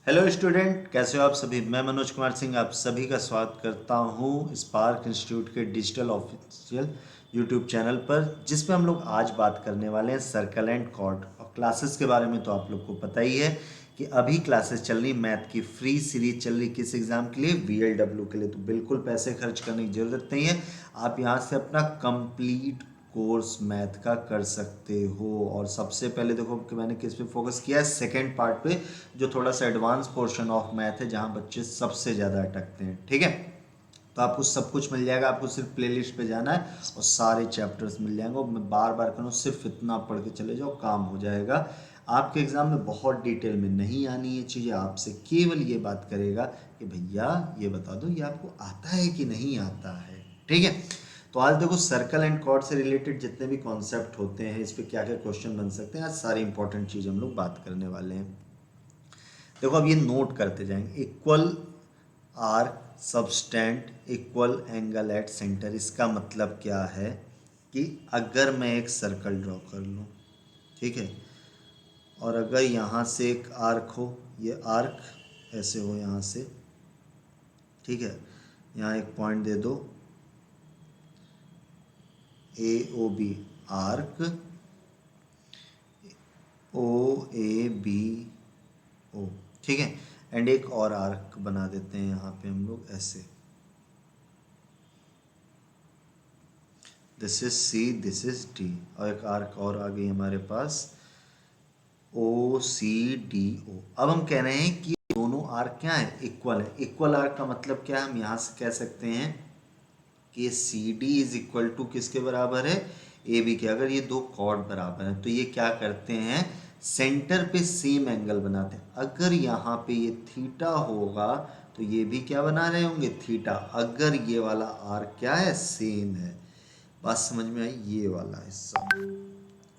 Hello student, कैसे हो आप सभी। मैं मनोज कुमार सिंह आप सभी का स्वागत करता हूं स्पार्क इंस्टीट्यूट के डिजिटल ऑफिशियल यूट्यूब चैनल पर, जिस पे हम लोग आज बात करने वाले हैं सर्कल एंड कॉर्ड। और क्लासेस के बारे में तो आप लोग को पता ही है कि अभी क्लासेस चल रही, मैथ की फ्री सीरीज चल रही। किस एग्जाम के लिए? VLW के लिए। तो बिल्कुल पैसे खर्च करने की जरूरत नहीं है, आप यहाँ से अपना कंप्लीट कोर्स मैथ का कर सकते हो। और सबसे पहले देखो कि मैंने किस पे फोकस किया है, सेकेंड पार्ट पे, जो थोड़ा सा एडवांस पोर्शन ऑफ मैथ है, जहाँ बच्चे सबसे ज़्यादा अटकते हैं। ठीक है, तो आपको सब कुछ मिल जाएगा। आपको सिर्फ प्लेलिस्ट पे जाना है और सारे चैप्टर्स मिल जाएंगे। और मैं बार बार करूँ, सिर्फ इतना पढ़ के चले जाओ, काम हो जाएगा। आपके एग्जाम में बहुत डिटेल में नहीं आनी ये चीज़ें, आपसे केवल ये बात करेगा कि भैया ये बता दो ये आपको आता है कि नहीं आता है। ठीक है, तो आज देखो सर्कल एंड कॉर्ड से रिलेटेड जितने भी कॉन्सेप्ट होते हैं, इस पे क्या क्या क्वेश्चन बन सकते हैं, आज सारी इंपॉर्टेंट चीज़ हम लोग बात करने वाले हैं। देखो अब ये नोट करते जाएंगे। Equal arc subtended equal angle at centre, इसका मतलब क्या है कि अगर मैं एक सर्कल ड्रॉ कर लूँ, ठीक है, और अगर यहाँ से एक आर्क हो, ये आर्क ऐसे हो यहाँ से, ठीक है, यहाँ एक पॉइंट दे दो AOB आर्क OABO, ठीक है, एंड एक और आर्क बना देते हैं यहाँ पे हम लोग ऐसे, this is C, this is D, और एक आर्क और आ गई हमारे पास OCDO। अब हम कह रहे हैं कि दोनों आर्क क्या है? इक्वल है। इक्वल आर्क का मतलब क्या है? हम यहाँ से कह सकते हैं कि CD इज इक्वल टू किसके बराबर है? AB के। अगर ये दो कॉर्ड बराबर हैं तो ये क्या करते हैं? सेंटर पे सेम एंगल बनाते हैं। अगर यहाँ पे ये थीटा होगा तो ये भी क्या बना रहे होंगे? थीटा। अगर ये वाला आर्क क्या है? सेम है। बात समझ में आई? ये वाला हिस्सा,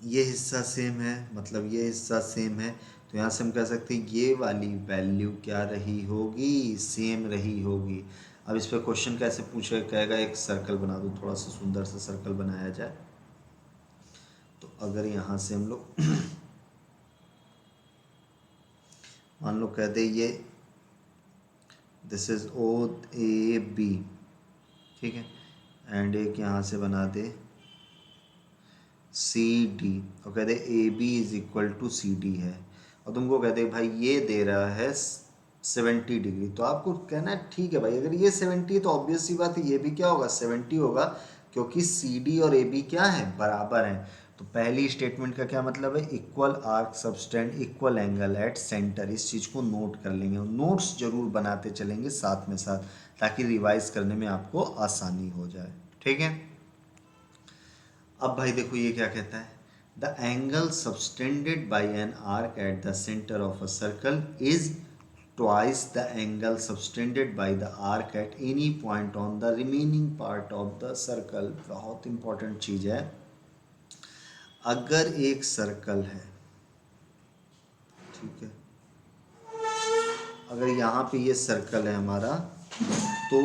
ये हिस्सा सेम है, मतलब ये हिस्सा सेम है, तो यहाँ से हम कह सकते हैं ये वाली वैल्यू क्या रही होगी? सेम रही होगी। अब इस पर क्वेश्चन कैसे पूछे? कहेगा एक सर्कल बना दो, थोड़ा सा सुंदर सा सर्कल बनाया जाए। तो अगर यहाँ से हम लोग मान लो कह दे ये दिस इज OAB, ठीक है, एंड एक यहाँ से बना दे CD, और कहते AB is equal to CD है, और तुमको कहते भाई ये दे रहा है 70 डिग्री, तो आपको कहना है ठीक है भाई, अगर ये 70 है तो ऑब्वियस सी बात है ये भी क्या होगा? 70 होगा, क्योंकि CD और AB क्या है? बराबर हैं। तो पहली स्टेटमेंट का क्या मतलब है? Equal arc subtended equal angle at centre. इस चीज़ को नोट कर लेंगे, नोट्स जरूर बनाते चलेंगे साथ में साथ, ताकि रिवाइज करने में आपको आसानी हो जाए। ठीक है, अब भाई देखो ये क्या कहता है? The angle subtended by an arc at the centre of a circle is twice the angle subtended by the arc at any point on the remaining part of the circle. बहुत इंपॉर्टेंट चीज है। अगर एक circle है, ठीक है, अगर यहाँ पे ये सर्कल है हमारा, तो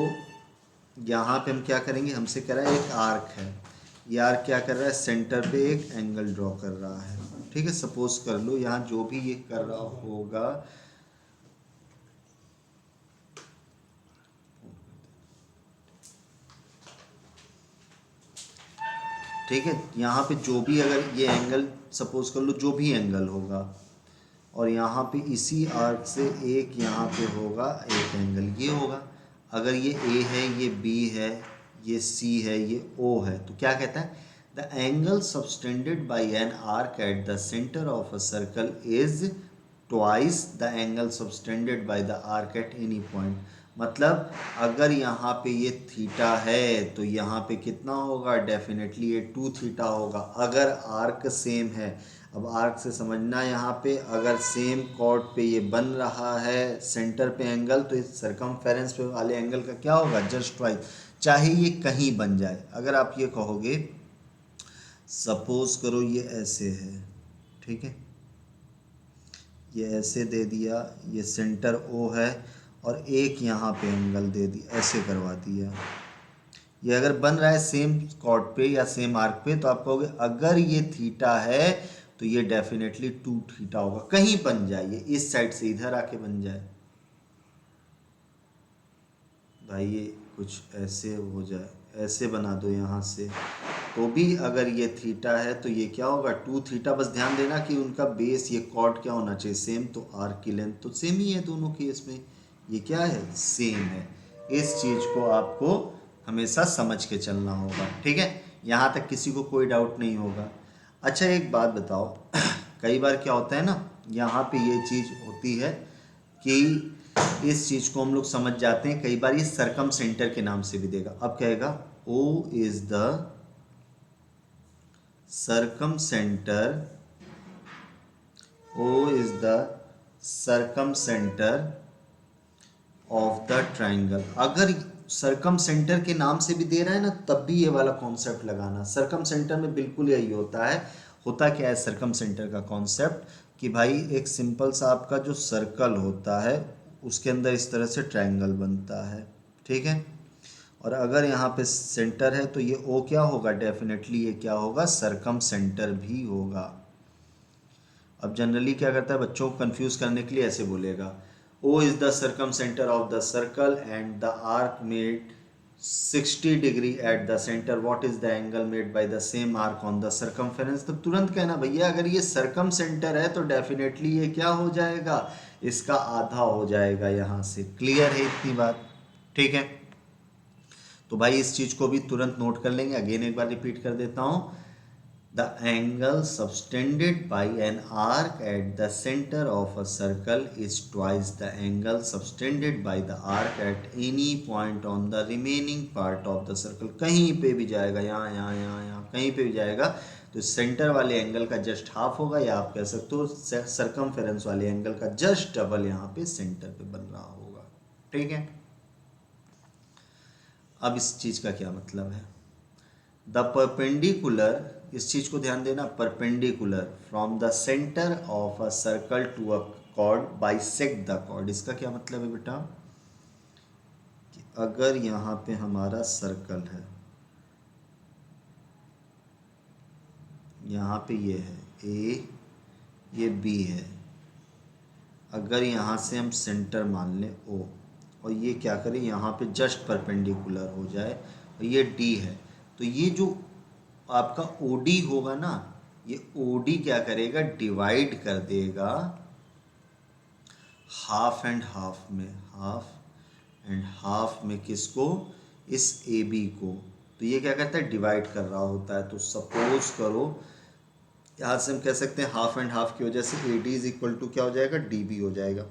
यहाँ पे हम क्या करेंगे? हमसे कह रहा है एक आर्क है, ये आर्क क्या कर रहा है? सेंटर पे एक एंगल ड्रॉ कर रहा है। ठीक है, सपोज कर लो यहाँ जो भी ये कर रहा होगा, ठीक है, यहाँ पे जो भी अगर ये एंगल सपोज कर लो, जो भी एंगल होगा, और यहाँ पे इसी आर्क से एक यहाँ पे होगा एक एंगल, ये होगा। अगर ये A है, ये B है, ये C है, ये O है, तो क्या कहता है? The angle subtended by an arc at the centre of a circle is twice the angle subtended by the arc at any point. मतलब अगर यहाँ पे ये थीटा है तो यहाँ पे कितना होगा? डेफिनेटली ये 2 थीटा होगा, अगर आर्क सेम है। अब आर्क से समझना, यहाँ पे अगर सेम कॉर्ड पे ये बन रहा है सेंटर पे एंगल, तो इस सरकमफेरेंस पे वाले एंगल का क्या होगा? जस्ट ट्वाइस, चाहे ये कहीं बन जाए। अगर आप ये कहोगे, सपोज करो ये ऐसे है, ठीक है, ये ऐसे दे दिया, ये सेंटर O है, और एक यहाँ पे एंगल दे दिया, ऐसे करवा दिया, ये अगर बन रहा है सेम कॉर्ड पे या सेम आर्क पे, तो आप कहोगे अगर ये थीटा है तो ये डेफिनेटली 2 थीटा होगा। कहीं बन जाए, ये इस साइड से इधर आके बन जाए भाई, ये कुछ ऐसे हो जाए, ऐसे बना दो यहाँ से, तो भी अगर ये थीटा है तो ये क्या होगा 2 थीटा। बस ध्यान देना कि उनका बेस, ये कॉर्ड क्या होना चाहिए सेम, तो आर्क की लेंथ तो सेम ही है दोनों केस में, ये क्या है सेम है। इस चीज़ को आपको हमेशा समझ के चलना होगा, ठीक है। यहाँ तक किसी को कोई डाउट नहीं होगा। अच्छा एक बात बताओ कई बार क्या होता है ना, यहाँ पे ये चीज़ होती है कि इस चीज़ को हम लोग समझ जाते हैं, कई बार ये सरकम सेंटर के नाम से भी देगा। अब कहेगा O is the circumcentre, O is the circumcentre of the triangle. अगर सरकम सेंटर के नाम से भी दे रहा है ना, तब भी ये वाला कॉन्सेप्ट लगाना। सरकम सेंटर में बिल्कुल यही होता है। होता क्या है सरकम सेंटर का कॉन्सेप्ट, कि भाई एक सिंपल सा आपका जो सर्कल होता है उसके अंदर इस तरह से ट्रायंगल बनता है, ठीक है। और अगर यहाँ पे सेंटर है तो ये ओ क्या होगा, डेफिनेटली ये क्या होगा सरकम सेंटर भी होगा। अब जनरली क्या करता है बच्चों को कंफ्यूज करने के लिए ऐसे बोलेगा, O is the circumcenter of the circle and the arc made 60 degree at the center. What is the angle made by the same arc on the circumference? तो तुरंत कहना भैया अगर ये सरकम सेंटर है तो डेफिनेटली ये क्या हो जाएगा, इसका आधा हो जाएगा यहाँ से। क्लियर है इतनी बात, ठीक है। तो भाई इस चीज को भी तुरंत नोट कर लेंगे। अगेन एक बार रिपीट कर देता हूँ, the angle subtended by an arc at the center of a circle is twice the angle subtended by the arc at any point on the remaining part of the circle. कहीं पे भी जाएगा, यहाँ यहाँ यहाँ यहाँ कहीं पे भी जाएगा तो सेंटर वाले एंगल का जस्ट हाफ होगा, या आप कह सकते हो सरकमफेरेंस वाले एंगल का जस्ट डबल यहाँ पे सेंटर पे बन रहा होगा, ठीक है। अब इस चीज का क्या मतलब है, द परपेंडिकुलर, इस चीज को ध्यान देना, perpendicular from the centre of a circle to a chord bisect the chord. इसका क्या मतलब है बेटा, कि अगर यहाँ पे हमारा सर्कल है, यहाँ पे ये है ए, ये बी है, अगर यहाँ से हम सेंटर मान लें ओ, और ये क्या करें यहाँ पे जस्ट परपेंडिकुलर हो जाए, और ये डी है, तो ये जो आपका OD होगा ना, ये OD क्या करेगा डिवाइड कर देगा हाफ एंड हाफ में, हाफ एंड हाफ में किसको, इस AB को। तो ये क्या करता है डिवाइड कर रहा होता है। तो सपोज करो यहाँ से हम कह सकते हैं हाफ एंड हाफ की वजह से AD इज इक्वल टू क्या हो जाएगा DB हो जाएगा।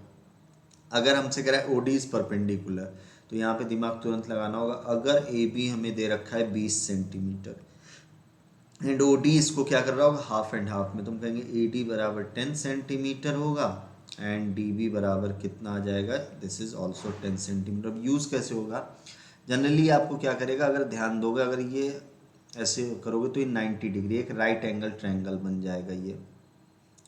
अगर हमसे कह रहा है OD इज परपेंडिकुलर, तो यहाँ पे दिमाग तुरंत लगाना होगा, अगर AB हमें दे रखा है 20 सेंटीमीटर एंड OD इसको क्या कर रहा होगा हाफ एंड हाफ में, तो हम कहेंगे AD बराबर 10 सेंटीमीटर होगा एंड DB बराबर कितना आ जाएगा, दिस इज ऑल्सो 10 सेंटीमीटर। अब यूज़ कैसे होगा, जनरली आपको क्या करेगा, अगर ध्यान दोगे, अगर ये ऐसे करोगे तो ये 90 डिग्री एक राइट एंगल ट्रायंगल बन जाएगा ये,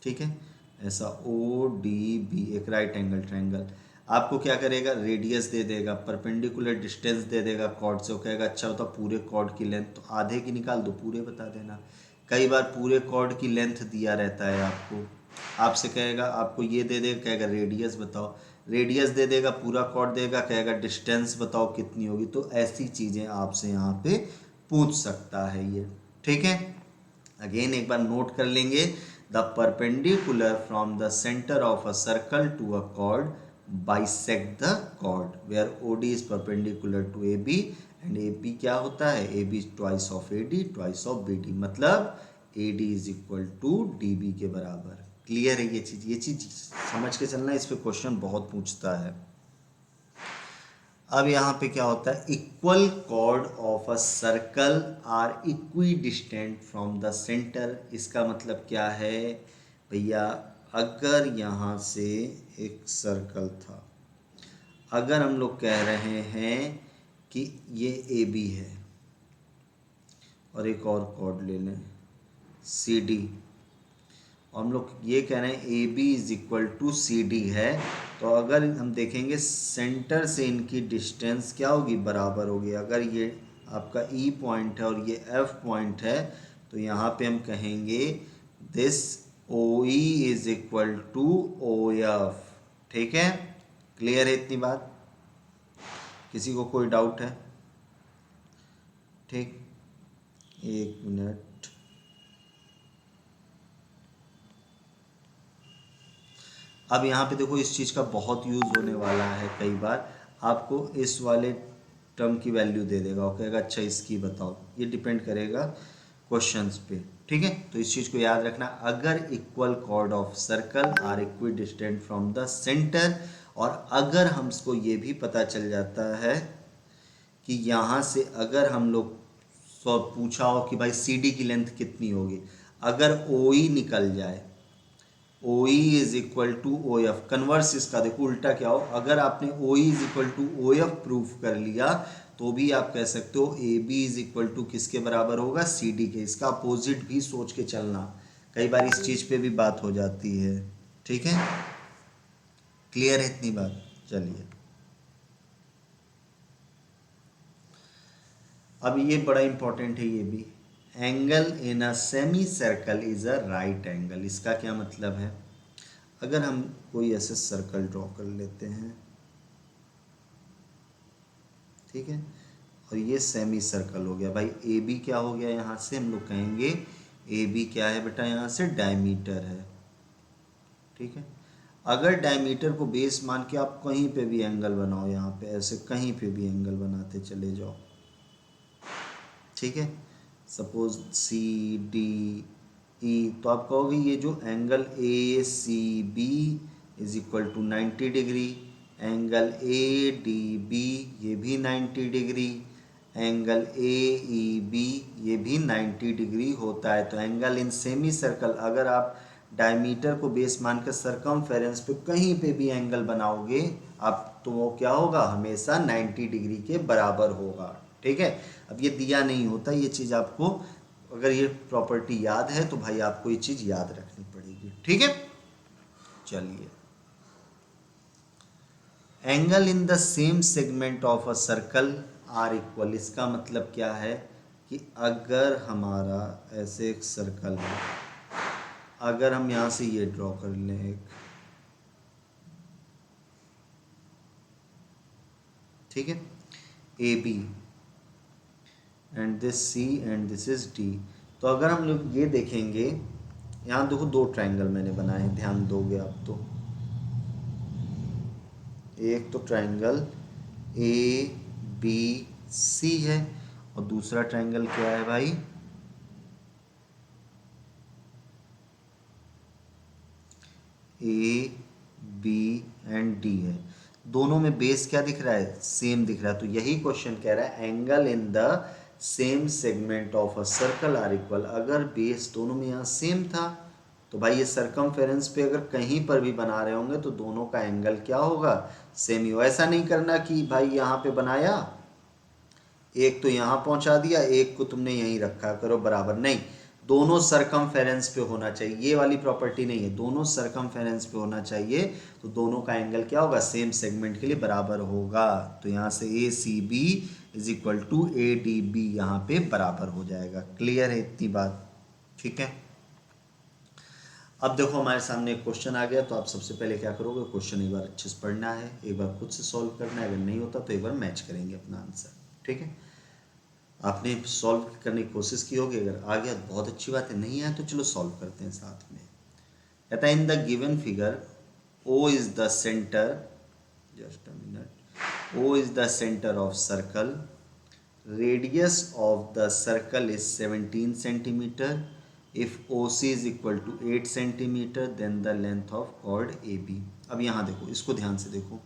ठीक है। ऐसा ODB एक राइट एंगल ट्रायंगल। आपको क्या करेगा रेडियस दे देगा, परपेंडिकुलर डिस्टेंस दे देगा कॉर्ड से, वो कहेगा अच्छा होता पूरे कॉर्ड की लेंथ, तो आधे की निकाल दो पूरे बता देना। कई बार पूरे कॉर्ड की लेंथ दिया रहता है आपको, आपसे कहेगा, आपको ये दे देगा, कहेगा रेडियस बताओ, रेडियस दे देगा, पूरा कॉर्ड देगा, कहेगा डिस्टेंस बताओ कितनी होगी। तो ऐसी चीज़ें आपसे यहाँ पे पूछ सकता है ये, ठीक है। अगेन एक बार नोट कर लेंगे, the perpendicular from the centre of a circle to a chord bisect the chord where OD is perpendicular to AB and AB क्या होता है, AB is twice of AD twice of BD, मतलब AD is equal to DB के बराबर। Clear है ये चीज समझ के चलना, इस पे क्वेश्चन बहुत पूछता है। अब यहाँ पे क्या होता है, equal chord of a circle are equidistant from the centre. इसका मतलब क्या है भैया, अगर यहाँ से एक सर्कल था, अगर हम लोग कह रहे हैं कि ये AB है और एक और कॉर्ड ले लें CD, और हम लोग ये कह रहे हैं AB is equal to CD है, तो अगर हम देखेंगे सेंटर से इनकी डिस्टेंस क्या होगी, बराबर होगी। अगर ये आपका E पॉइंट है और ये F पॉइंट है, तो यहाँ पे हम कहेंगे this O E is equal to O F. ठीक है, क्लियर है इतनी बात? किसी को कोई डाउट है? ठीक, एक मिनट। अब यहाँ पे देखो, इस चीज़ का बहुत यूज़ होने वाला है। कई बार आपको इस वाले टर्म की वैल्यू दे देगा, वो कहेगा अच्छा इसकी बताओ। ये डिपेंड करेगा क्वेश्चंस पे। ठीक है, तो इस चीज़ को याद रखना। अगर equal chord of circle are equidistant from the centre, और अगर हमको ये भी पता चल जाता है कि यहाँ से अगर हम लोग पूछा हो कि भाई सी डी की लेंथ कितनी होगी, अगर ओ ई निकल जाए, O E is equal to O F, converse इसका देखो उल्टा क्या हो, अगर आपने O E is equal to O F proof कर लिया तो भी आप कह सकते हो A B is equal to किसके बराबर होगा, सी डी के। इसका अपोजिट भी सोच के चलना, कई बार इस चीज़ पे भी बात हो जाती है। ठीक है, क्लियर है इतनी बात? चलिए, अब ये बड़ा इंपॉर्टेंट है ये भी। Angle in a semi circle is a right angle. इसका क्या मतलब है? अगर हम कोई ऐसे सर्कल ड्रॉ कर लेते हैं, ठीक है, और ये सेमी सर्कल हो गया। भाई ए बी क्या हो गया, यहाँ से हम लोग कहेंगे ए बी क्या है बेटा, यहाँ से डायमीटर है। ठीक है, अगर डायमीटर को बेस मान के आप कहीं पे भी एंगल बनाओ, यहाँ पे ऐसे कहीं पे भी एंगल बनाते चले जाओ, ठीक है, सपोज सी डी ई, तो आप कहोगे ये जो angle A C B is equal to 90 degree, angle A D B ये भी 90 degree, angle A E B ये भी 90 डिग्री होता है। तो एंगल इन सेमी सर्कल, अगर आप डायमीटर को बेस मानकर सरकमफेरेंस पे कहीं पे भी एंगल बनाओगे आप, तो वो क्या होगा, हमेशा 90 डिग्री के बराबर होगा। ठीक है, अब ये दिया नहीं होता ये चीज़ आपको, अगर ये प्रॉपर्टी याद है तो भाई आपको ये चीज़ याद रखनी पड़ेगी। ठीक है, चलिए, angle in the same segment of a circle are equal. इसका मतलब क्या है कि अगर हमारा ऐसे एक सर्कल है, अगर हम यहाँ से ये ड्रॉ कर लें एक, ठीक है, A B and this C and this is D, तो अगर हम लोग ये देखेंगे, यहाँ देखो दो ट्राइंगल मैंने बनाए हैं, ध्यान दोगे आप तो, एक तो ट्राइंगल ए बी सी है, और दूसरा ट्राइंगल क्या है भाई, ए बी एंड डी है। दोनों में बेस क्या दिख रहा है, सेम दिख रहा है। तो यही क्वेश्चन कह रहा है angle in the same segment of a circle are equal. अगर बेस दोनों में यहाँ सेम था तो भाई ये सरकमफेरेंस पे अगर कहीं पर भी बना रहे होंगे तो दोनों का एंगल क्या होगा, सेम ही हो। ऐसा नहीं करना कि भाई यहाँ पे बनाया, एक तो यहाँ पहुँचा दिया, एक को तुमने यहीं रखा, करो बराबर, नहीं, दोनों सरकमफेरेंस पे होना चाहिए। ये वाली प्रॉपर्टी नहीं है, दोनों सरकमफेरेंस पे होना चाहिए, तो दोनों का एंगल क्या होगा, सेम सेगमेंट के लिए बराबर होगा। तो यहाँ से A C B is equal to A D B यहाँ पे बराबर हो जाएगा। क्लियर है इतनी बात? ठीक है, अब देखो हमारे सामने एक क्वेश्चन आ गया, तो आप सबसे पहले क्या करोगे, क्वेश्चन एक बार अच्छे से पढ़ना है, एक बार खुद से सॉल्व करना है, अगर नहीं होता तो एक बार मैच करेंगे अपना आंसर। ठीक है, आपने सॉल्व करने की कोशिश की होगी, अगर आ गया तो बहुत अच्छी बात है, नहीं आया तो चलो सॉल्व करते हैं साथ में। कहता है in the given figure O is the centre, just a minute, O is the centre of circle, radius of the circle is 17 centimetre, if O C is equal to 8 centimetre then the length of chord A B. अब यहाँ देखो, इसको ध्यान से देखो,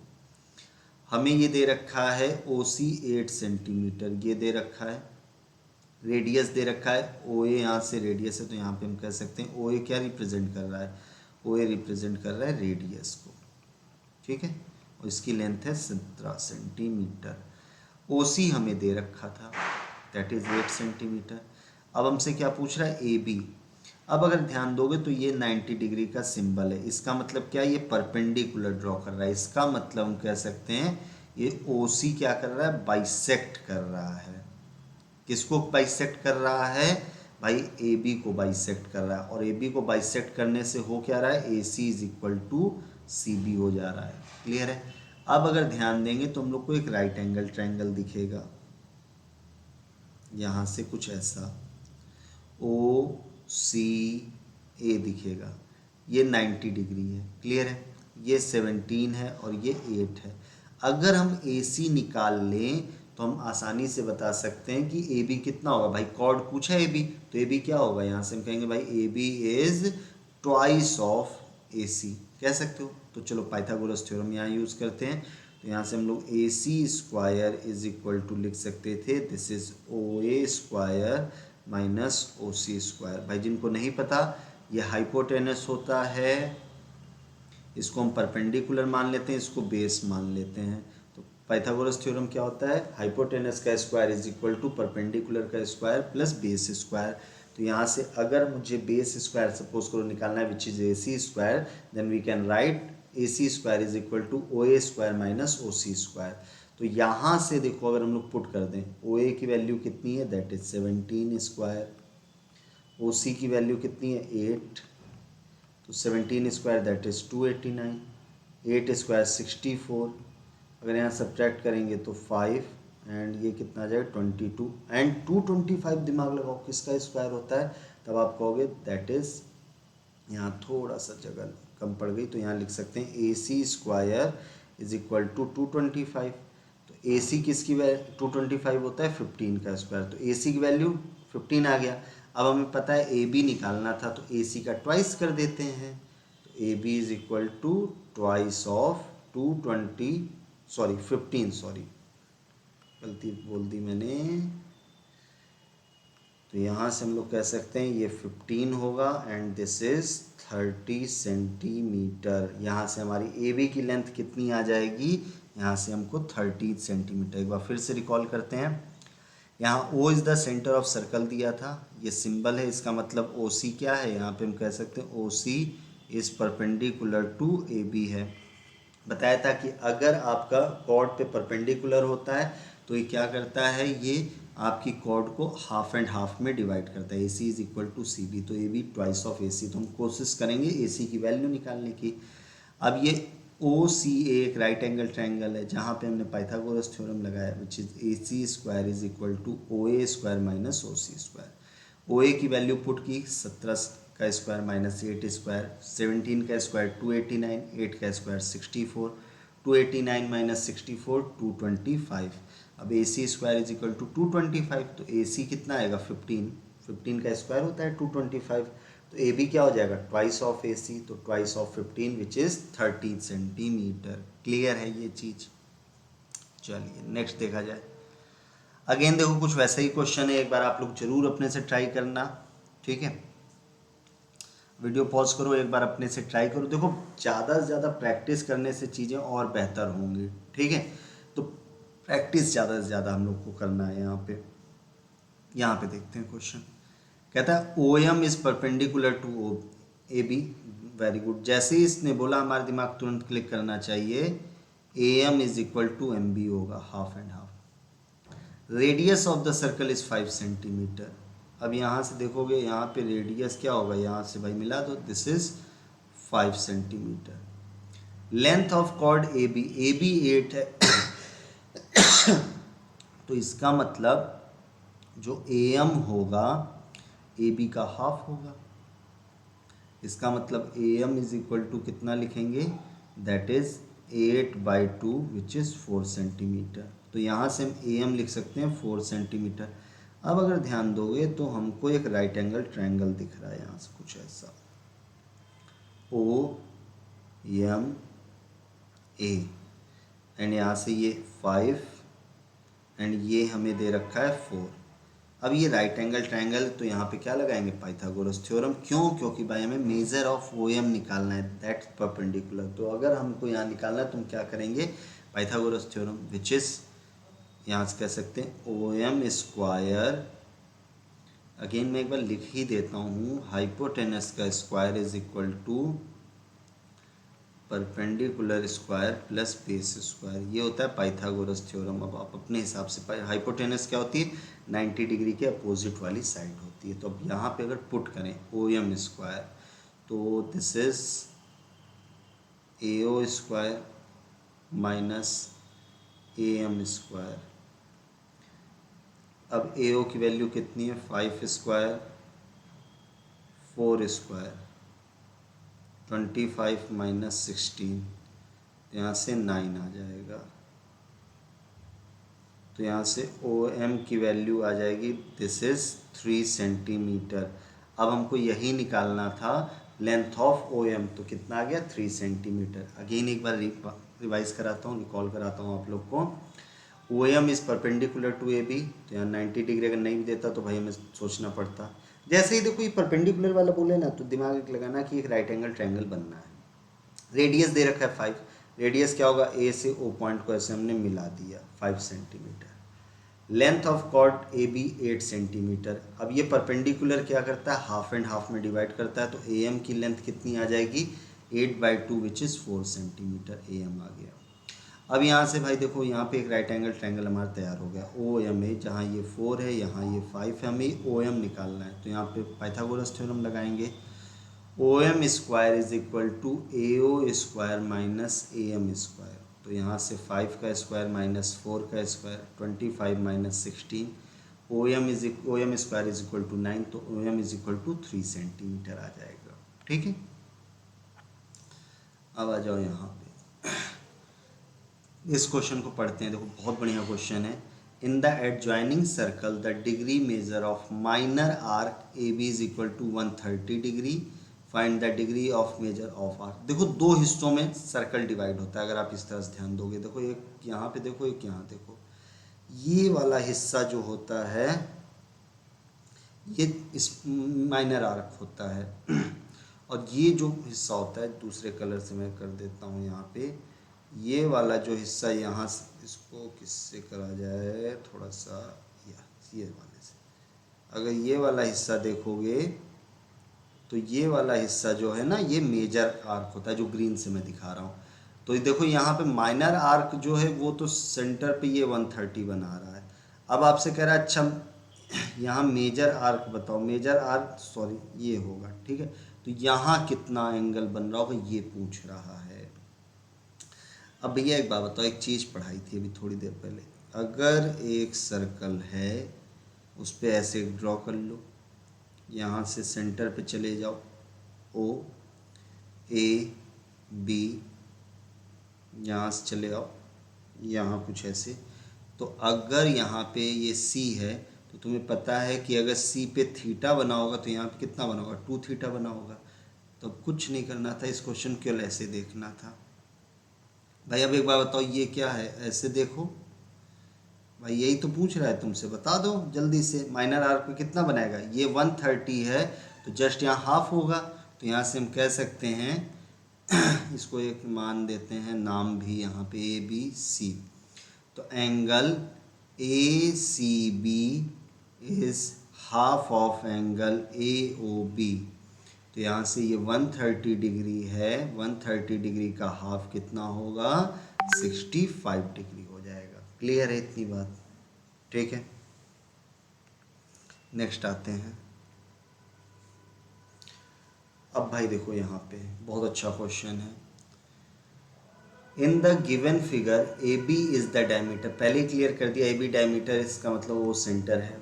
हमें ये दे रखा है ओ सी 8 सेंटीमीटर, ये दे रखा है, रेडियस दे रखा है ओ ए, यहाँ से रेडियस है तो यहाँ पे हम कह सकते हैं ओ ए क्या रिप्रेजेंट कर रहा है, ओ ए रिप्रेजेंट कर रहा है रेडियस को। ठीक है, और इसकी लेंथ है 17 सेंटीमीटर। ओ सी हमें दे रखा था, दैट इज 8 सेंटीमीटर। अब हमसे क्या पूछ रहा है, ए बी। अब अगर ध्यान दोगे तो ये 90 डिग्री का सिंबल है, इसका मतलब क्या है, ये परपेंडिकुलर ड्रॉ कर रहा है। इसका मतलब हम कह सकते हैं ये ओ सी क्या कर रहा है, बाइसेक्ट कर रहा है। किसको बाइसेक्ट कर रहा है, भाई ए बी को बाइसेक्ट कर रहा है, और ए बी को बाइसेक्ट करने से हो क्या रहा है, A C is equal to C B हो जा रहा है। क्लियर है। अब अगर ध्यान देंगे तो हम लोग को एक राइट एंगल ट्रायंगल दिखेगा यहाँ से कुछ ऐसा, ओ सी ए दिखेगा, ये 90 डिग्री है। क्लियर है। ये 17 है और ये 8 है। अगर हम ए सी निकाल लें तो हम आसानी से बता सकते हैं कि ए बी कितना होगा। भाई कॉर्ड पूछा ए बी, तो ए बी क्या होगा, यहाँ से हम कहेंगे भाई A B is twice of A C, कह सकते हो। तो चलो पाइथागोरस थ्योरम यहाँ यूज़ करते हैं। तो यहाँ से हम लोग A C square is equal to लिख सकते थे, this is O A square minus O C square. भाई जिनको नहीं पता, ये हाइपोटेनस होता है, इसको हम परपेंडिकुलर मान लेते हैं, इसको बेस मान लेते हैं। तो पाइथागोरस थ्योरम क्या होता है, हाइपोटेनस का square is equal to perpendicular का स्क्वायर प्लस बेस स्क्वायर। तो यहाँ से अगर मुझे बेस स्क्वायर सपोज करो निकालना है which is A C square, then we can write A C square is equal to O A square minus O C square. तो यहाँ से देखो अगर हम लोग पुट कर दें, ओ ए की वैल्यू कितनी है, दैट इज 17 स्क्वायर, ओ सी की वैल्यू कितनी है 8, तो 17 स्क्वायर दैट इज़ 289, 8 स्क्वायर 64, अगर यहाँ सब्ट्रैक्ट करेंगे तो 5 एंड ये कितना आ जाएगा 22 एंड 225 दिमाग लगाओ किसका स्क्वायर होता है, तब आप कहोगे दैट इज़, यहाँ थोड़ा सा जगह कम पड़ गई तो यहाँ लिख सकते हैं ए C square is equal to 225। तो ए सी किसकी वैल्यू 225 होता है 15 का स्क्वायर, तो ए सी की वैल्यू 15 आ गया। अब हमें पता है ए बी निकालना था, तो ए सी का ट्वाइस कर देते हैं। तो A B is equal to twice of 15, sorry गलती बोल दी मैंने। तो यहाँ से हम लोग कह सकते हैं ये 15 होगा एंड दिस इज 30 सेंटीमीटर। यहाँ से हमारी ए बी की लेंथ कितनी आ जाएगी, यहाँ से हमको 30 सेंटीमीटर। एक बार फिर से रिकॉल करते हैं। यहाँ O is the centre of circle दिया था, ये सिंबल है, इसका मतलब ओ सी क्या है, यहाँ पे हम कह सकते हैं O C is perpendicular to A B है। बताया था कि अगर आपका कॉर्ड पे परपेंडिकुलर होता है तो ये क्या करता है, ये आपकी कॉर्ड को हाफ एंड हाफ में डिवाइड करता है। A C is equal to C B, तो A B twice of A C. तो हम कोशिश करेंगे ए सी की वैल्यू निकालने की। अब ये ओ सी एक राइट एंगल ट्रायंगल है जहाँ पे हमने पाइथागोरस थ्योरम लगाया which is A C square is equal to O A square minus O C square. O A की वैल्यू पुट की 17 का स्क्वायर माइनस 8 स्क्वायर, 17 का स्क्वायर 289, 8 का स्क्वायर 64, 289 माइनस 64 225। अब ए C square is equal to 225, तो ए सी कितना आएगा 15, 15 का स्क्वायर होता है 225। तो ए बी क्या हो जाएगा ट्वाइस ऑफ ए सी, तो twice of 15 which is 30 centimetre. Clear है ये चीज़। चलिए नेक्स्ट देखा जाए। अगेन देखो कुछ वैसा ही क्वेश्चन है, एक बार आप लोग जरूर अपने से ट्राई करना, ठीक है। वीडियो पॉज करो, एक बार अपने से ट्राई करो। देखो ज़्यादा से ज़्यादा प्रैक्टिस करने से चीज़ें और बेहतर होंगी, ठीक है। तो प्रैक्टिस ज़्यादा से ज़्यादा हम लोग को करना है। यहाँ पे देखते हैं क्वेश्चन, कहता है O M is perpendicular to O A B. Very good, जैसे ही इसने बोला हमारा दिमाग तुरंत क्लिक करना चाहिए, A M is equal to M B होगा, half and half. Radius of the circle is 5 centimetre. अब यहाँ से देखोगे यहाँ पे रेडियस क्या होगा, यहाँ से भाई मिला दो, this is 5 centimetre. Length of chord A B 8 है तो इसका मतलब जो ए एम होगा ए बी का हाफ होगा। इसका मतलब A M is equal to कितना लिखेंगे, that is 8/2 which is 4 centimetre. तो यहाँ से हम ए एम लिख सकते हैं 4 सेंटीमीटर। अब अगर ध्यान दोगे तो हमको एक राइट एंगल ट्रायंगल दिख रहा है यहाँ से कुछ ऐसा, ओ एम ए, एंड यहाँ से ये 5 एंड ये हमें दे रखा है 4। अब ये राइट एंगल ट्रायंगल, तो यहाँ पे क्या लगाएंगे पाइथागोरस थ्योरम। क्यों, क्योंकि भाई हमें मेजर ऑफ ओ एम निकालना है, दैट्स परपेंडिकुलर। तो अगर हमको यहाँ निकालना है तो हम क्या करेंगे, पाइथागोरस थ्योरम विच इज़, यहाँ से कह सकते हैं ओ एम स्क्वायर, अगेन मैं एक बार लिख ही देता हूँ, हाइपोटेनस का square is equal to perpendicular square plus base square, ये होता है पाइथागोरस थ्योरम। अब आप अपने हिसाब से, हाइपोटेनस क्या होती है, 90 डिग्री के अपोजिट वाली साइड होती है। तो अब यहाँ पे अगर पुट करें ओ एम स्क्वायर, तो this is A O square minus A M square. अब ए ओ की वैल्यू कितनी है, 5 स्क्वायर 4 स्क्वायर 25 माइनस 16, यहाँ से 9 आ जाएगा। तो यहाँ से ओ एम की वैल्यू आ जाएगी, दिस इज़ 3 सेंटीमीटर। अब हमको यही निकालना था लेंथ ऑफ ओ एम, तो कितना आ गया 3 सेंटीमीटर। अगेन एक बार रिवाइज कराता हूँ, रिकॉल कराता हूँ आप लोग को। O M is perpendicular to A B, तो यहाँ 90 डिग्री अगर नहीं देता तो भाई हमें सोचना पड़ता। जैसे ही देखो ये परपेंडिकुलर वाला बोले ना, तो दिमाग लगाना कि एक राइट एंगल ट्रायंगल बनना है। रेडियस दे रखा है 5, रेडियस क्या होगा, ए से ओ पॉइंट को ऐसे हमने मिला दिया 5 centimetre. Length of chord A B 8 centimetre. अब ये परपेंडिकुलर क्या करता है, हाफ एंड हाफ में डिवाइड करता है, तो ए एम की लेंथ कितनी आ जाएगी, 8/2 which is 4 centimetre A M आ गया। अब यहाँ से भाई देखो, यहाँ पे एक राइट एंगल ट्रायंगल हमारा तैयार हो गया ओ एम ए, जहाँ ये 4 है यहाँ ये 5 है, हमें ओ एम निकालना है। तो यहाँ पे पाइथागोरस थ्योरम लगाएंगे, O M square is equal to A O square minus A M square. तो यहाँ से 5 का स्क्वायर माइनस 4 का square 25 minus 16, O M square is equal to 9, तो O M is equal to 3 centimetre आ जाएगा। ठीक है, अब आ जाओ यहाँ पे, इस क्वेश्चन को पढ़ते हैं। देखो बहुत बढ़िया क्वेश्चन है। In the adjoining circle the degree measure of minor arc A B is equal to 130 degree, find the degree of measure of arc. देखो दो हिस्सों में सर्कल डिवाइड होता है, अगर आप इस तरह से ध्यान दोगे। देखो एक यहाँ पे देखो, एक यहाँ देखो, ये वाला हिस्सा जो होता है ये इस माइनर आर्क होता है और ये जो हिस्सा होता है, दूसरे कलर से मैं कर देता हूँ यहाँ पे, ये वाला जो हिस्सा यहाँ से, इसको किससे करा जाए थोड़ा सा, ये वाले से। अगर ये वाला हिस्सा देखोगे तो ये वाला हिस्सा जो है ना, ये मेजर आर्क होता है, जो ग्रीन से मैं दिखा रहा हूँ। तो देखो यहाँ पे माइनर आर्क जो है वो तो सेंटर पे ये 130 बना रहा है। अब आपसे कह रहा है अच्छा यहाँ मेजर आर्क बताओ, मेजर आर्क सॉरी ये होगा, ठीक है। तो यहाँ कितना एंगल बन रहा होगा ये पूछ रहा है। अब भैया एक बात बताओ, एक चीज़ पढ़ाई थी अभी थोड़ी देर पहले, अगर एक सर्कल है उस पर ऐसे ड्रॉ कर लो, यहाँ से सेंटर पे चले जाओ, ओ ए बी, यहाँ से चले आओ यहाँ कुछ ऐसे। तो अगर यहाँ पे ये सी है तो तुम्हें पता है कि अगर सी पे थीटा बना होगा तो यहाँ पे कितना बना होगा, 2 थीटा बना होगा। तो कुछ नहीं करना था, इस क्वेश्चन केवल ऐसे देखना था भाई। अब एक बार बताओ ये क्या है, ऐसे देखो भाई, यही तो पूछ रहा है तुमसे, बता दो जल्दी से। माइनर आर्क पे कितना बनाएगा, ये 130 है तो जस्ट यहाँ हाफ होगा। तो यहाँ से हम कह सकते हैं इसको एक मान देते हैं नाम भी यहाँ पे ए बी सी। तो angle A C B is half of angle A O B. तो यहाँ से ये 130 डिग्री है, 130 डिग्री का हाफ कितना होगा, 65 डिग्री हो जाएगा। क्लियर है इतनी बात, ठीक है। नेक्स्ट आते हैं। अब भाई देखो यहाँ पे बहुत अच्छा क्वेश्चन है। In the given figure A B is the diameter, पहले क्लियर कर दिया, ए बी डायमीटर, इसका मतलब वो सेंटर है।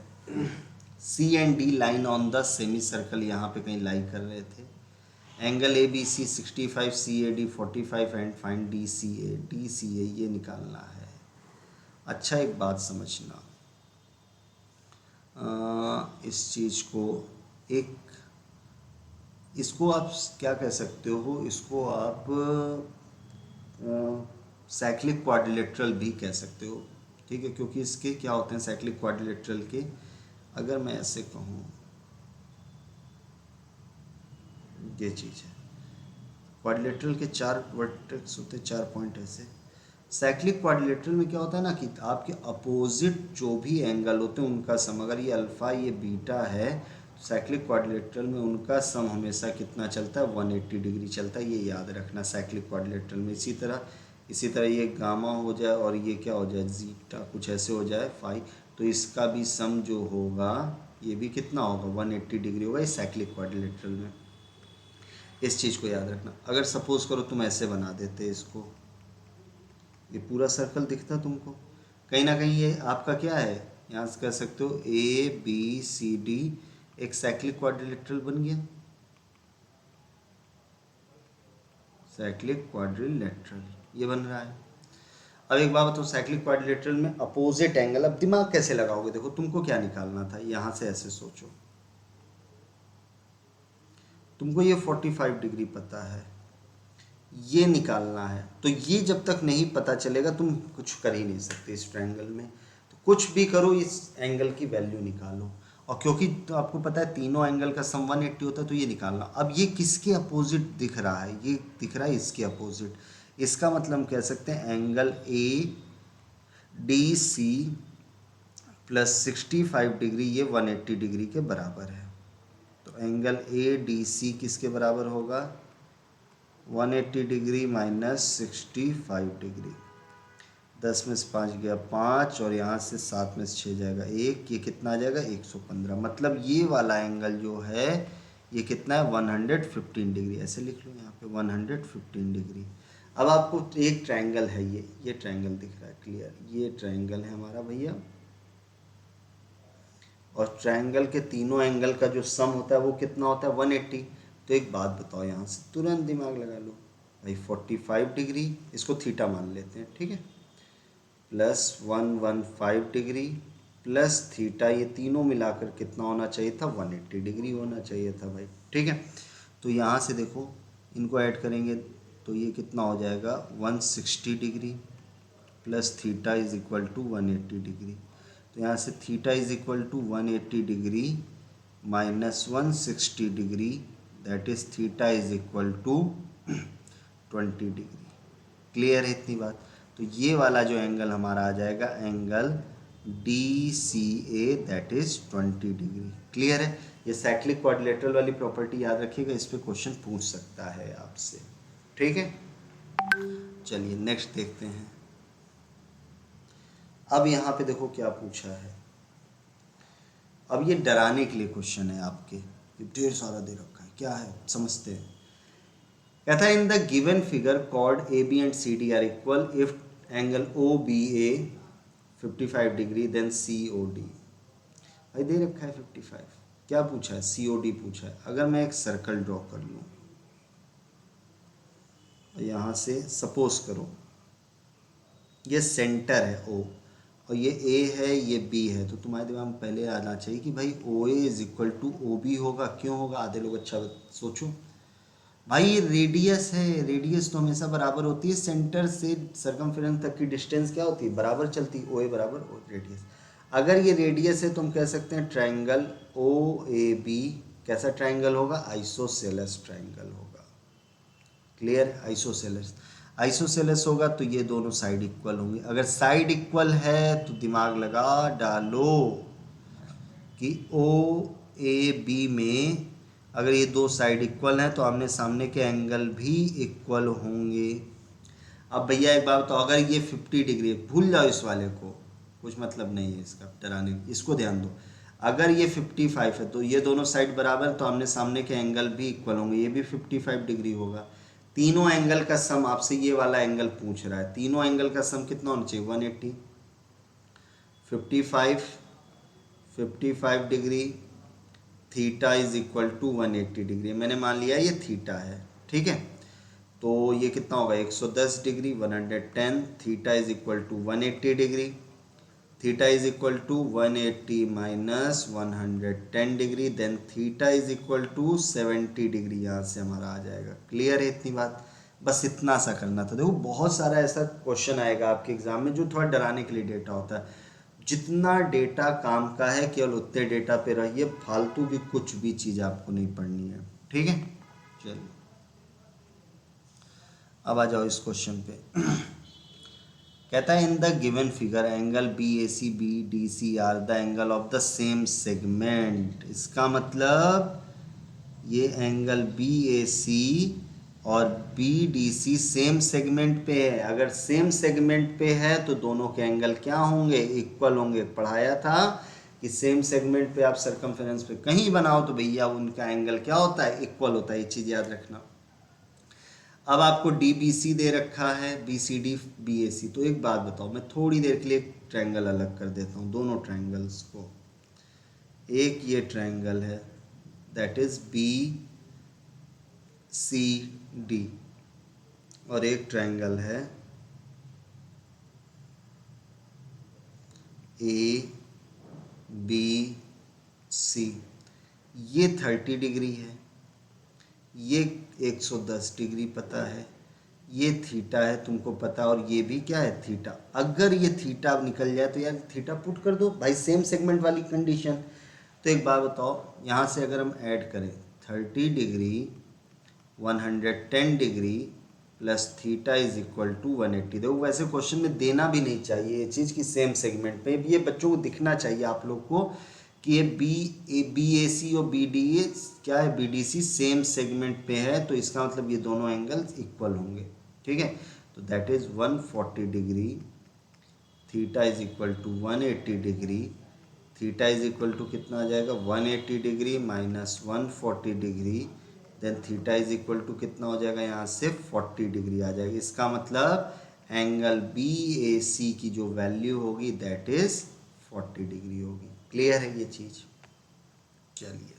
C and D line on the semicircle, यहाँ पे कहीं लाई कर रहे थे। Angle A B C 65, C A D 45 and find D C A. D C A ये निकालना है। अच्छा एक बात समझना, इस चीज़ को एक, इसको आप क्या कह सकते हो, इसको आप साइक्लिक क्वाड्रिलेटरल भी कह सकते हो, ठीक है। क्योंकि इसके क्या होते हैं साइक्लिक क्वाड्रिलेटरल के, अगर मैं ऐसे कहूँ, ये चीज़ है, क्वाड्रिलेटरल के 4 वर्टेक्स होते हैं, 4 पॉइंट ऐसे। साइक्लिक क्वाड्रिलेटरल में क्या होता है ना कि आपके अपोजिट जो भी एंगल होते हैं उनका सम, अगर ये अल्फ़ा ये बीटा है साइक्लिक क्वाड्रिलेटरल में उनका सम हमेशा कितना चलता है, 180 डिग्री चलता है, ये याद रखना साइक्लिक क्वाड्रिलेटरल में। इसी तरह ये गामा हो जाए और ये क्या हो जाए, जीटा, कुछ ऐसे हो जाए फाई, तो इसका भी सम जो होगा ये भी कितना होगा, 180 डिग्री होगा इस साइक्लिक क्वाड्रिलेटरल में। इस चीज़ को याद रखना। अगर सपोज करो तुम ऐसे बना देते इसको, ये पूरा सर्कल दिखता तुमको, कहीं ना कहीं ये आपका क्या है, यहाँ से कह सकते हो ABCD एक साइक्लिक क्वाड्रिलेटरल बन गया, साइक्लिक क्वाड्रिलेटरल ये बन रहा है। अब एक बात बताओ, साइक्लिक क्वाड्रिलेटरल में अपोजिट एंगल, अब दिमाग कैसे लगाओगे, देखो तुमको क्या निकालना था, यहाँ से ऐसे सोचो, तुमको ये 45 डिग्री पता है, ये निकालना है, तो ये जब तक नहीं पता चलेगा तुम कुछ कर ही नहीं सकते इस ट्रायंगल में। तो कुछ भी करो, इस एंगल की वैल्यू निकालो, और क्योंकि तो आपको पता है तीनों एंगल का सम 180 होता है, तो ये निकालना। अब ये किसके अपोजिट दिख रहा है, ये दिख रहा है इसके अपोजिट, इसका मतलब हम कह सकते हैं एंगल ADC प्लस 65 डिग्री ये 180 डिग्री के बराबर है। तो एंगल ADC किसके बराबर होगा, 180 डिग्री माइनस 65 डिग्री। 10 में से 5 गया 5, और यहाँ से 7 में से 6 जाएगा 1, ये कितना आ जाएगा 115। मतलब ये वाला एंगल जो है ये कितना है, 115 डिग्री, ऐसे लिख लो यहाँ पे 115 डिग्री। अब आपको एक ट्रायंगल है, ये ट्रायंगल दिख रहा है क्लियर, ये ट्रायंगल है हमारा भैया, और ट्रायंगल के तीनों एंगल का जो सम होता है वो कितना होता है, 180। तो एक बात बताओ, यहाँ से तुरंत दिमाग लगा लो भाई, 45 डिग्री इसको थीटा मान लेते हैं, ठीक है, प्लस 115 डिग्री प्लस थीटा, ये तीनों मिलाकर कितना होना चाहिए था, 180 डिग्री होना चाहिए था भाई, ठीक है। तो यहाँ से देखो इनको ऐड करेंगे तो ये कितना हो जाएगा, 160 degree plus theta is equal to 180 degree. तो यहाँ से theta is equal to 180 degree minus 160 degree, that is theta is equal to 20 degree. Clear है इतनी बात। तो ये वाला जो एंगल हमारा आ जाएगा angle DCA, that is 20 degree. Clear है। ये साइक्लिक क्वाड्रिलेटरल वाली प्रॉपर्टी याद रखिएगा, इस पे क्वेश्चन पूछ सकता है आपसे, ठीक है। चलिए नेक्स्ट देखते हैं। अब यहाँ पे देखो क्या पूछा है, अब ये डराने के लिए क्वेश्चन है आपके, ये ढेर सारा दे रखा है, क्या है समझते हैं। कहता है in the given figure chord AB and CD are equal if angle OBA 55 degree then COD। भाई दे रखा है 55, क्या पूछा है, COD पूछा है। अगर मैं एक सर्कल ड्रॉ कर लूँ, यहाँ से सपोज करो ये सेंटर है O और ये A है ये B है, तो तुम्हारे दिमाग में पहले आना चाहिए कि भाई OA is equal to OB होगा। क्यों होगा, आधे लोग अच्छा सोचो भाई, ये रेडियस है, रेडियस तो हमेशा बराबर होती है, सेंटर से सर्कमफेरेंस तक की डिस्टेंस क्या होती है, बराबर चलती है, OA बराबर रेडियस। अगर ये रेडियस है तो हम कह सकते हैं ट्रायंगल OAB कैसा ट्रायंगल होगा, आइसोसेलेस ट्रायंगल होगा। क्लियर, आइसोसेलेस होगा तो ये दोनों साइड इक्वल होंगे। अगर साइड इक्वल है तो दिमाग लगा डालो कि OAB में अगर ये दो साइड इक्वल हैं तो आमने सामने के एंगल भी इक्वल होंगे। अब भैया एक बात, तो अगर ये 50 डिग्री, भूल जाओ इस वाले को, कुछ मतलब नहीं है इसका डराने, इसको ध्यान दो। अगर ये 55 है तो ये दोनों साइड बराबर, तो आमने सामने के एंगल भी इक्वल होंगे, ये भी 55 डिग्री होगा। तीनों एंगल का सम आपसे ये वाला एंगल पूछ रहा है, तीनों एंगल का सम कितना होना चाहिए, 180, 55 degree, theta is equal to 180 degree. मैंने मान लिया ये थीटा है, ठीक है। तो ये कितना होगा 110 degree, 110, theta is equal to 180 degree, theta is equal to 180 minus 110 degree, then theta is equal to 70 degree, यहाँ से हमारा आ जाएगा। क्लियर है इतनी बात, बस इतना सा करना था। देखो बहुत सारा ऐसा क्वेश्चन आएगा आपके एग्जाम में जो थोड़ा डराने के लिए डेटा होता है। जितना डेटा काम का है केवल उतने डेटा पे रहिए, फालतू की कुछ भी चीज़ आपको नहीं पढ़नी है, ठीक है। चलिए अब आ जाओ इस क्वेश्चन पे। कहता है in the given figure angle B A C B D C are the angle of the same segment. इसका मतलब ये एंगल बी ए सी और B D C same segment पे है। अगर सेम सेगमेंट पे है तो दोनों के एंगल क्या होंगे, इक्वल होंगे। पढ़ाया था कि सेम सेगमेंट पे आप सरकमफेरेंस पे कहीं बनाओ तो भैया उनका एंगल क्या होता है, इक्वल होता है। ये चीज़ याद रखना। अब आपको डी बी सी दे रखा है, B C D B A C. तो एक बात बताओ, मैं थोड़ी देर के लिए एक ट्रायंगल अलग कर देता हूँ दोनों ट्रायंगल्स को। एक ये ट्रायंगल है that is B C D और एक ट्रायंगल है ए बी सी। ये 30 डिग्री है, ये 110 डिग्री पता है, ये थीटा है तुमको पता, और ये भी क्या है, थीटा। अगर ये थीटा निकल जाए तो यार थीटा पुट कर दो भाई, सेम सेगमेंट वाली कंडीशन। तो एक बात बताओ, यहाँ से अगर हम ऐड करें 30 degree 110 degree plus theta is equal to 180। देखो वैसे क्वेश्चन में देना भी नहीं चाहिए ये चीज़ कि सेम सेगमेंट पे, ये बच्चों को दिखना चाहिए आप लोग को कि ये बी ए सी और बी डी ए क्या है, B D C same segment पे है, तो इसका मतलब ये दोनों एंगल्स इक्वल होंगे। ठीक है, तो that is 140 degree, theta is equal to 180 degree. Theta is equal to कितना आ जाएगा, 180 degree minus 140 degree, then theta is equal to कितना हो जाएगा, यहाँ से 40 डिग्री आ जाएगी। इसका मतलब एंगल बी ए सी की जो वैल्यू होगी दैट इज 40 डिग्री होगी। क्लियर है ये चीज़? चलिए,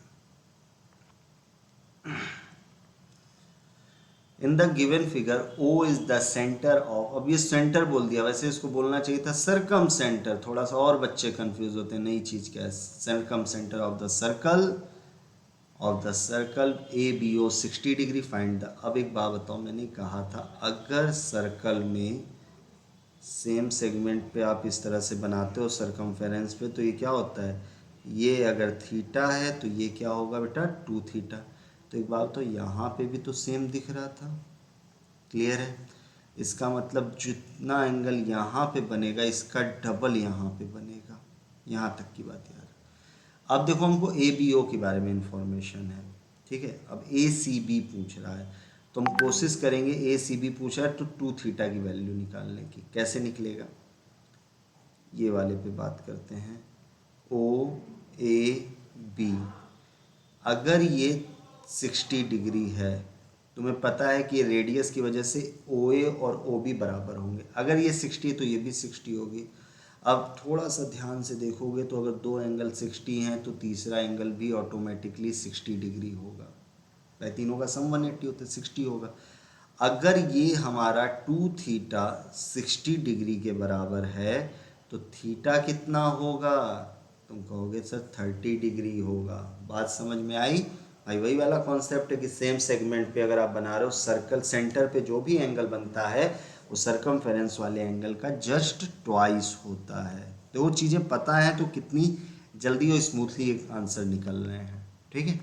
in the given figure O is the centre of, अब ये सेंटर बोल दिया, वैसे इसको बोलना चाहिए था सरकम सेंटर। थोड़ा सा और बच्चे कंफ्यूज होते हैं, नई चीज़ क्या है, circumcentre of the circle A B O 60 degree find the. अब एक बात बताओ, मैंने कहा था अगर सर्कल में सेम सेगमेंट पे आप इस तरह से बनाते हो सरकमफेरेंस पे, तो ये क्या होता है, ये अगर थीटा है तो ये क्या होगा बेटा, 2 थीटा। तो एक बात तो यहाँ पे भी तो सेम दिख रहा था। क्लियर है? इसका मतलब जितना एंगल यहाँ पे बनेगा इसका डबल यहाँ पे बनेगा। यहाँ तक की बात यार। अब देखो हमको ए बी ओ के बारे में इंफॉर्मेशन है, ठीक है। अब ए सी बी पूछ रहा है तो हम कोशिश करेंगे, ए सी बी पूछा है तो 2 थीटा की वैल्यू निकालने की। कैसे निकलेगा, ये वाले पे बात करते हैं। ओ ए बी, अगर ये 60 डिग्री है, तुम्हें पता है कि रेडियस की वजह से ओ ए और ओ बी बराबर होंगे। अगर ये 60 है तो ये भी 60 होगी। अब थोड़ा सा ध्यान से देखोगे तो अगर दो एंगल 60 हैं तो तीसरा एंगल भी ऑटोमेटिकली 60 डिग्री होगा। भाई तीनों का सम 180 होता है, 60 होगा। अगर ये हमारा 2 थीटा 60 डिग्री के बराबर है तो थीटा कितना होगा, तुम कहोगे सर 30 डिग्री होगा। बात समझ में आई भाई? वही वाला कॉन्सेप्ट है कि सेम सेगमेंट पे अगर आप बना रहे हो, सर्कल सेंटर पे जो भी एंगल बनता है वो सरकमफेरेंस वाले एंगल का जस्ट ट्वाइस होता है। तो वो चीज़ें पता है तो कितनी जल्दी और स्मूथली एक आंसर निकल रहे हैं। ठीक है,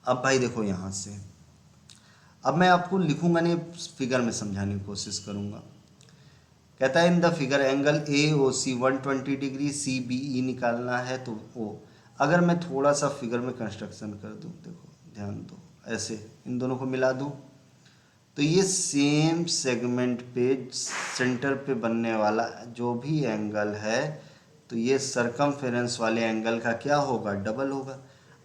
अब भाई देखो यहाँ से, अब मैं आपको लिखूंगा नहीं, फिगर में समझाने की कोशिश करूँगा। कहता है in the figure angle A O C 120 degree, C B E निकालना है तो ओ। अगर मैं थोड़ा सा फिगर में कंस्ट्रक्शन कर दूँ, देखो ध्यान दो, ऐसे इन दोनों को मिला दूँ तो ये सेम सेगमेंट पे सेंटर पे बनने वाला जो भी एंगल है तो ये सरकमफेरेंस वाले एंगल का क्या होगा, डबल होगा।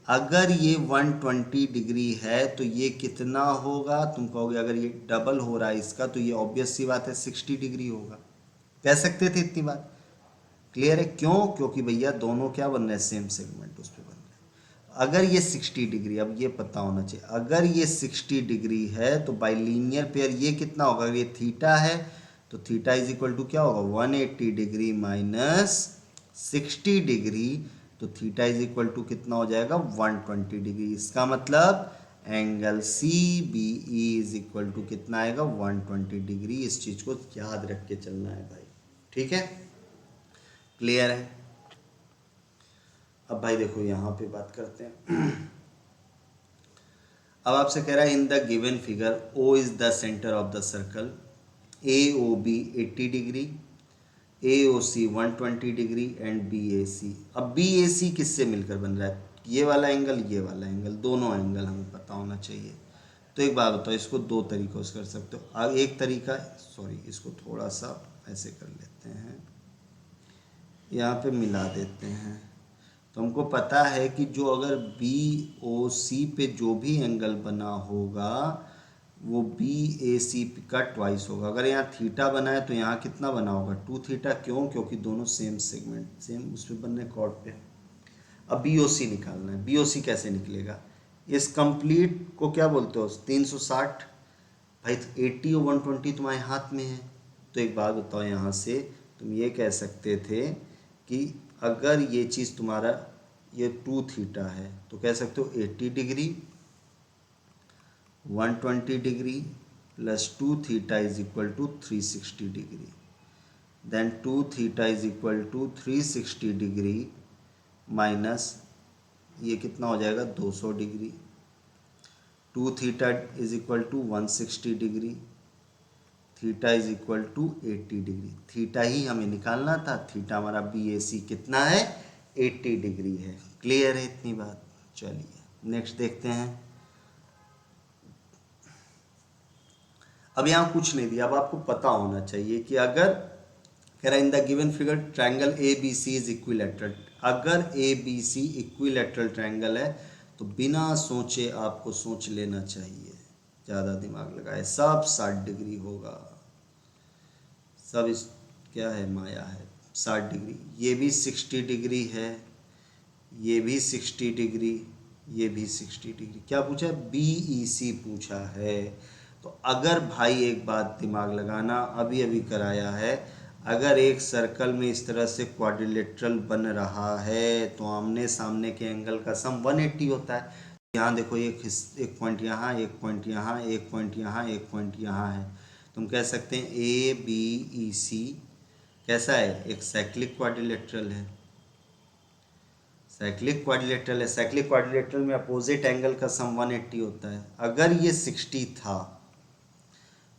अगर ये 120 डिग्री है तो ये कितना होगा, तुम कहोगे अगर ये डबल हो रहा है इसका तो ये ऑब्वियस सी बात है 60 डिग्री होगा। कह सकते थे इतनी बात। क्लियर है? क्यों? क्योंकि भैया दोनों क्या बन रहे हैं, सेम सेगमेंट उस पर बन रहे हैं। अगर ये 60 डिग्री, अब ये पता होना चाहिए, अगर ये 60 डिग्री है तो बाई लीनियर पेयर ये कितना होगा, अगर ये थीटा है तो थीटा इज इक्वल टू क्या होगा, 180 डिग्री माइनस 60 डिग्री, तो थीटा इज इक्वल टू कितना हो जाएगा, 120 डिग्री। इसका मतलब angle C B E is equal to कितना आएगा, 120 डिग्री। इस चीज़ को याद रख के चलना है भाई। ठीक है, क्लियर है? अब भाई देखो यहाँ पे बात करते हैं। अब आपसे कह रहा है in the given figure O is the centre of the circle AOB 80 degree, AOC 120 degree and BAC। अब BAC किससे मिलकर बन रहा है? ये वाला एंगल, ये वाला एंगल, दोनों एंगल हमें पता होना चाहिए। तो एक बात बताओ, इसको दो तरीक़ों से कर सकते हो। अब एक तरीका, सॉरी इसको थोड़ा सा ऐसे कर लेते हैं, यहाँ पे मिला देते हैं। तो हमको पता है कि जो अगर BOC पे जो भी एंगल बना होगा वो BAC का ट्वाइस होगा। अगर यहाँ थीटा बना है तो यहाँ कितना बना होगा? 2 थीटा। क्यों? क्योंकि दोनों सेम सेगमेंट, सेम उस पर बन रहे कॉर्ड पे। अब BOC निकालना है। BOC कैसे निकलेगा? इस कंप्लीट को क्या बोलते हो? 360। भाई 80 और 120 तुम्हारे हाथ में है। तो एक बात बताओ, यहाँ से तुम ये कह सकते थे कि अगर ये चीज़ तुम्हारा ये 2 थीटा है तो कह सकते हो 80 degree 120 degree plus 2 theta is equal to 360 degree. Then 2 theta is equal to 360 degree minus ये कितना हो जाएगा? 200 degree. 2 theta is equal to 160 degree, theta is equal to 80 degree. Theta ही हमें निकालना था। थीटा हमारा BAC कितना है? 80 डिग्री है। क्लियर है इतनी बात? चलिए नेक्स्ट देखते हैं। अब यहाँ कुछ नहीं दिया, अब आपको पता होना चाहिए कि अगर कह रहा है in the given figure triangle ABC is equilateral. अगर ABC इक्विलैटरल ट्रायंगल है तो बिना सोचे आपको सोच लेना चाहिए, ज़्यादा दिमाग लगाए, सब 60 डिग्री होगा। सब इस क्या है? माया है। 60 डिग्री। ये भी 60 डिग्री है, ये भी 60 डिग्री, ये भी 60 डिग्री। क्या पूछा है? BEC पूछा है। तो अगर भाई एक बात दिमाग लगाना, अभी अभी कराया है, अगर एक सर्कल में इस तरह से क्वाड्रिलेटरल बन रहा है तो आमने सामने के एंगल का सम 180 होता है। यहाँ देखो एक पॉइंट यहाँ, एक पॉइंट यहाँ, एक पॉइंट यहाँ, एक पॉइंट यहाँ है। तुम कह सकते हैं ABEC कैसा है? एक साइक्लिक क्वाड्रिलेटरल है। साइक्लिक क्वाड्रिलेटरल है। साइक्लिक क्वाड्रिलेटरल में अपोजिट एंगल का सम 180 होता है। अगर ये 60 था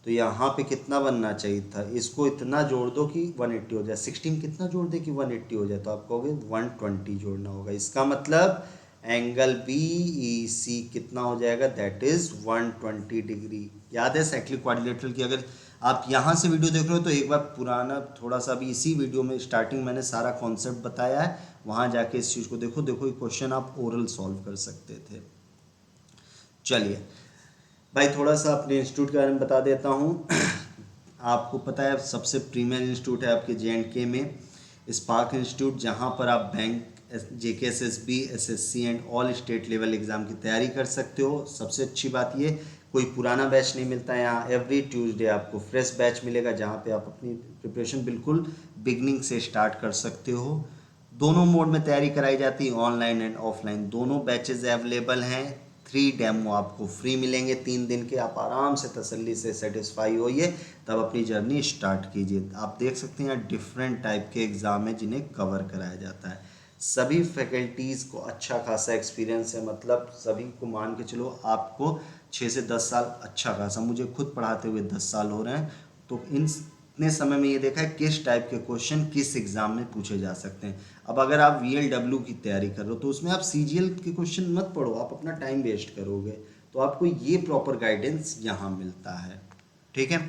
तो यहाँ पे कितना बनना चाहिए था? इसको इतना जोड़ दो कि 180 हो जाए। 16 में कितना जोड़ दे कि 180 हो जाए? तो आप कहोगे 120 जोड़ना होगा। इसका मतलब एंगल BEC कितना हो जाएगा? That is 120 degree. याद है साइक्लिक क्वाड्रिलेटरल की? अगर आप यहाँ से वीडियो देख रहे हो तो एक बार पुराना थोड़ा सा भी इसी वीडियो में स्टार्टिंग मैंने सारा कॉन्सेप्ट बताया है, वहाँ जाके इस चीज़ को देखो। देखो ये क्वेश्चन आप ओरल सॉल्व कर सकते थे। चलिए भाई थोड़ा सा अपने इंस्टीट्यूट के बारे में बता देता हूँ। आपको पता है सबसे प्रीमियर इंस्टीट्यूट है आपके JNK में स्पार्क इंस्टीट्यूट, जहाँ पर आप bank, JKSSB, SSC and all state level exam की तैयारी कर सकते हो। सबसे अच्छी बात ये, कोई पुराना बैच नहीं मिलता है यहाँ। एवरी ट्यूसडे आपको फ्रेश बैच मिलेगा जहाँ पे आप अपनी प्रिपरेशन बिल्कुल बिगनिंग से स्टार्ट कर सकते हो। दोनों मोड में तैयारी कराई जाती है, ऑनलाइन एंड ऑफलाइन। दोनों बैचेज अवेलेबल हैं। 3 डेमो आपको फ्री मिलेंगे 3 दिन के। आप आराम से तसल्ली से सेटिस्फाई होइए, तब अपनी जर्नी स्टार्ट कीजिए। आप देख सकते हैं डिफरेंट टाइप के एग्ज़ाम है जिन्हें कवर कराया जाता है। सभी फैकल्टीज़ को अच्छा खासा एक्सपीरियंस है, मतलब सभी को मान के चलो आपको 6 से 10 साल अच्छा खासा, मुझे खुद पढ़ाते हुए 10 साल हो रहे हैं। तो इतने समय में ये देखा है किस टाइप के क्वेश्चन किस एग्ज़ाम में पूछे जा सकते हैं। अब अगर आप VLW की तैयारी कर रहे हो तो उसमें आप CGL के क्वेश्चन मत पढ़ो, आप अपना टाइम वेस्ट करोगे। तो आपको ये प्रॉपर गाइडेंस यहाँ मिलता है, ठीक है।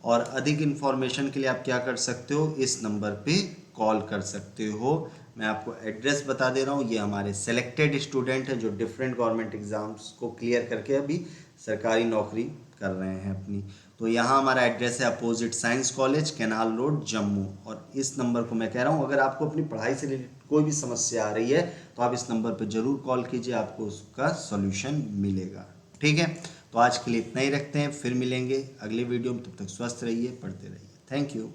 और अधिक इन्फॉर्मेशन के लिए आप क्या कर सकते हो? इस नंबर पे कॉल कर सकते हो। मैं आपको एड्रेस बता दे रहा हूँ। ये हमारे सेलेक्टेड स्टूडेंट हैं जो डिफरेंट गवर्नमेंट एग्ज़ाम्स को क्लियर करके अभी सरकारी नौकरी कर रहे हैं अपनी। तो यहाँ हमारा एड्रेस है opposite signs college, canal road, Jammu. और इस नंबर को मैं कह रहा हूँ, अगर आपको अपनी पढ़ाई से रिलेटेड कोई भी समस्या आ रही है तो आप इस नंबर पर ज़रूर कॉल कीजिए, आपको उसका सॉल्यूशन मिलेगा, ठीक है। तो आज के लिए इतना ही रखते हैं, फिर मिलेंगे अगले वीडियो में। तब तक स्वस्थ रहिए, पढ़ते रहिए। Thank you.